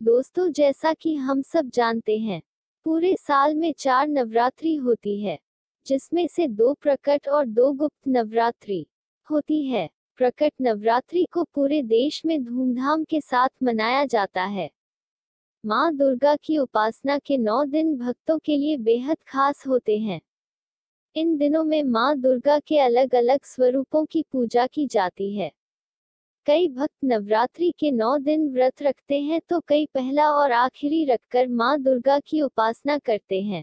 दोस्तों, जैसा कि हम सब जानते हैं, पूरे साल में 4 नवरात्रि होती है, जिसमें से 2 प्रकट और 2 गुप्त नवरात्रि होती है। प्रकट नवरात्रि को पूरे देश में धूमधाम के साथ मनाया जाता है। माँ दुर्गा की उपासना के 9 दिन भक्तों के लिए बेहद खास होते हैं। इन दिनों में माँ दुर्गा के अलग अलग स्वरूपों की पूजा की जाती है। कई भक्त नवरात्रि के 9 दिन व्रत रखते हैं तो कई पहला और आखिरी रखकर माँ दुर्गा की उपासना करते हैं।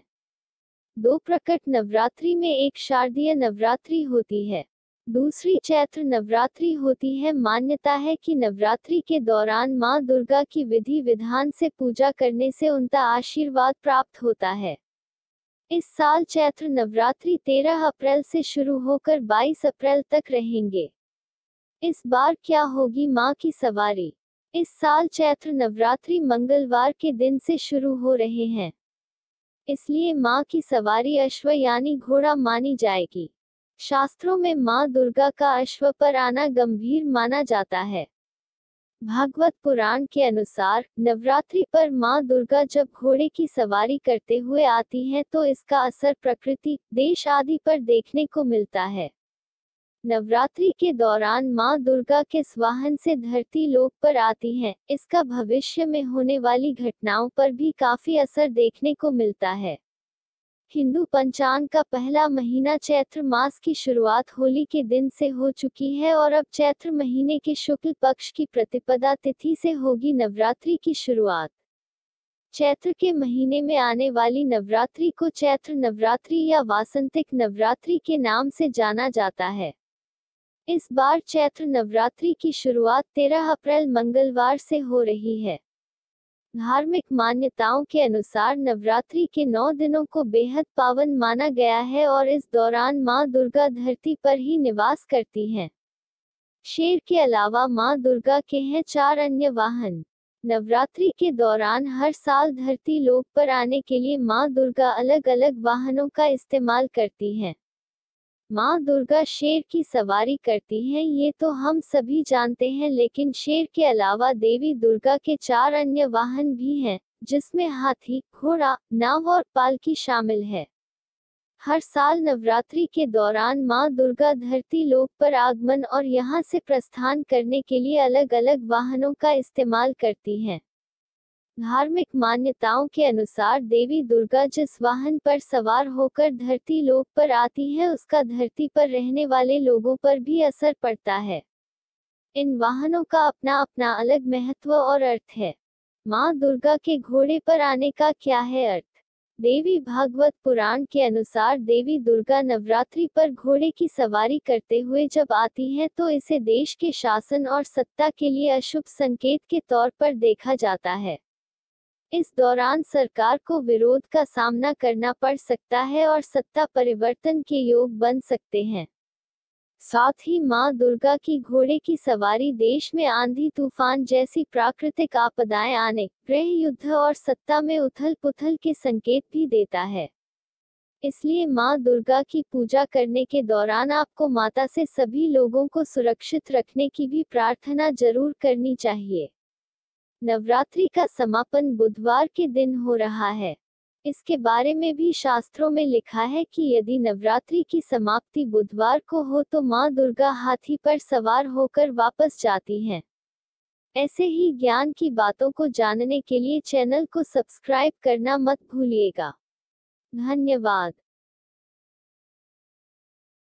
2 प्रकट नवरात्रि में एक शारदीय नवरात्रि होती है, दूसरी चैत्र नवरात्रि होती है। मान्यता है कि नवरात्रि के दौरान माँ दुर्गा की विधि विधान से पूजा करने से उनका आशीर्वाद प्राप्त होता है। इस साल चैत्र नवरात्रि 13 अप्रैल से शुरू होकर 22 अप्रैल तक रहेंगे। इस बार क्या होगी माँ की सवारी? इस साल चैत्र नवरात्रि मंगलवार के दिन से शुरू हो रहे हैं, इसलिए माँ की सवारी अश्व यानी घोड़ा मानी जाएगी। शास्त्रों में माँ दुर्गा का अश्व पर आना गंभीर माना जाता है। भागवत पुराण के अनुसार नवरात्रि पर माँ दुर्गा जब घोड़े की सवारी करते हुए आती हैं तो इसका असर प्रकृति, देश आदि पर देखने को मिलता है। नवरात्रि के दौरान माँ दुर्गा किस वाहन से धरती लोक पर आती हैं, इसका भविष्य में होने वाली घटनाओं पर भी काफी असर देखने को मिलता है। हिंदू पंचांग का पहला महीना चैत्र मास की शुरुआत होली के दिन से हो चुकी है और अब चैत्र महीने के शुक्ल पक्ष की प्रतिपदा तिथि से होगी नवरात्रि की शुरुआत। चैत्र के महीने में आने वाली नवरात्रि को चैत्र नवरात्रि या वासंतिक नवरात्रि के नाम से जाना जाता है। इस बार चैत्र नवरात्रि की शुरुआत 13 अप्रैल मंगलवार से हो रही है। धार्मिक मान्यताओं के अनुसार नवरात्रि के 9 दिनों को बेहद पावन माना गया है और इस दौरान माँ दुर्गा धरती पर ही निवास करती हैं। शेर के अलावा माँ दुर्गा के हैं 4 अन्य वाहन। नवरात्रि के दौरान हर साल धरती लोक पर आने के लिए माँ दुर्गा अलग अलग वाहनों का इस्तेमाल करती हैं। माँ दुर्गा शेर की सवारी करती हैं, ये तो हम सभी जानते हैं, लेकिन शेर के अलावा देवी दुर्गा के 4 अन्य वाहन भी हैं, जिसमें हाथी, घोड़ा, नाव और पालकी शामिल है। हर साल नवरात्रि के दौरान माँ दुर्गा धरती लोक पर आगमन और यहाँ से प्रस्थान करने के लिए अलग अलग वाहनों का इस्तेमाल करती हैं। धार्मिक मान्यताओं के अनुसार देवी दुर्गा जिस वाहन पर सवार होकर धरती लोक पर आती है उसका धरती पर रहने वाले लोगों पर भी असर पड़ता है। इन वाहनों का अपना अपना अलग महत्व और अर्थ है। माँ दुर्गा के घोड़े पर आने का क्या है अर्थ? देवी भागवत पुराण के अनुसार देवी दुर्गा नवरात्रि पर घोड़े की सवारी करते हुए जब आती हैं तो इसे देश के शासन और सत्ता के लिए अशुभ संकेत के तौर पर देखा जाता है। इस दौरान सरकार को विरोध का सामना करना पड़ सकता है और सत्ता परिवर्तन के योग बन सकते हैं। साथ ही माँ दुर्गा की घोड़े की सवारी देश में आंधी तूफान जैसी प्राकृतिक आपदाएं आने, गृह युद्ध और सत्ता में उथल पुथल के संकेत भी देता है। इसलिए माँ दुर्गा की पूजा करने के दौरान आपको माता से सभी लोगों को सुरक्षित रखने की भी प्रार्थना जरूर करनी चाहिए। नवरात्रि का समापन बुधवार के दिन हो रहा है। इसके बारे में भी शास्त्रों में लिखा है कि यदि नवरात्रि की समाप्ति बुधवार को हो तो माँ दुर्गा हाथी पर सवार होकर वापस जाती हैं। ऐसे ही ज्ञान की बातों को जानने के लिए चैनल को सब्सक्राइब करना मत भूलिएगा। धन्यवाद।